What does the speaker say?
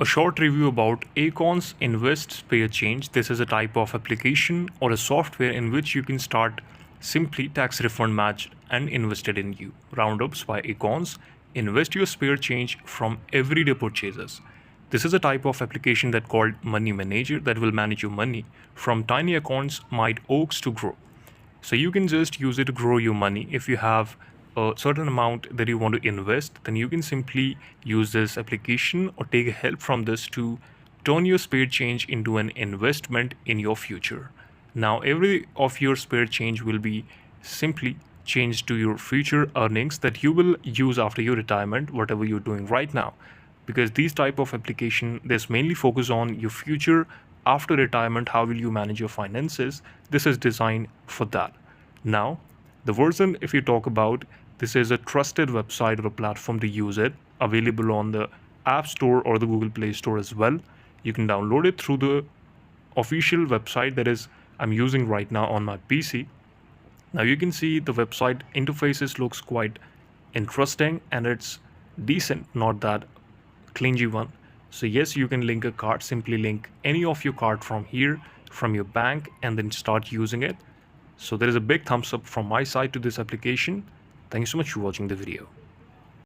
A short review about Acorns Invest Spare Change. This is a type of application or a software in which you can start simply tax refund matched and invested in you. Roundups by Acorns. Invest your spare change from everyday purchases. This is a type of application that called Money Manager that will manage your money from tiny accounts, might oaks to grow. So you can just use it to grow your money. If you have a certain amount that you want to invest, then you can simply use this application or take help from this to turn your spare change into an investment in your future. Now, every of your spare change will be simply changed to your future earnings that you will use after your retirement, whatever you're doing right now. Because these type of application, this mainly focus on your future after retirement. How will you manage your finances? This is designed for that. Now, the version, if you talk about, this is a trusted website or a platform to use it, available on the App Store or the Google Play Store as well. You can download it through the official website that is I'm using right now on my PC. Now you can see the website interfaces looks quite interesting and it's decent, not that clingy one. So yes, you can link a card, simply link any of your card from here, from your bank, and then start using it. So there is a big thumbs up from my side to this application. Thank you so much for watching the video.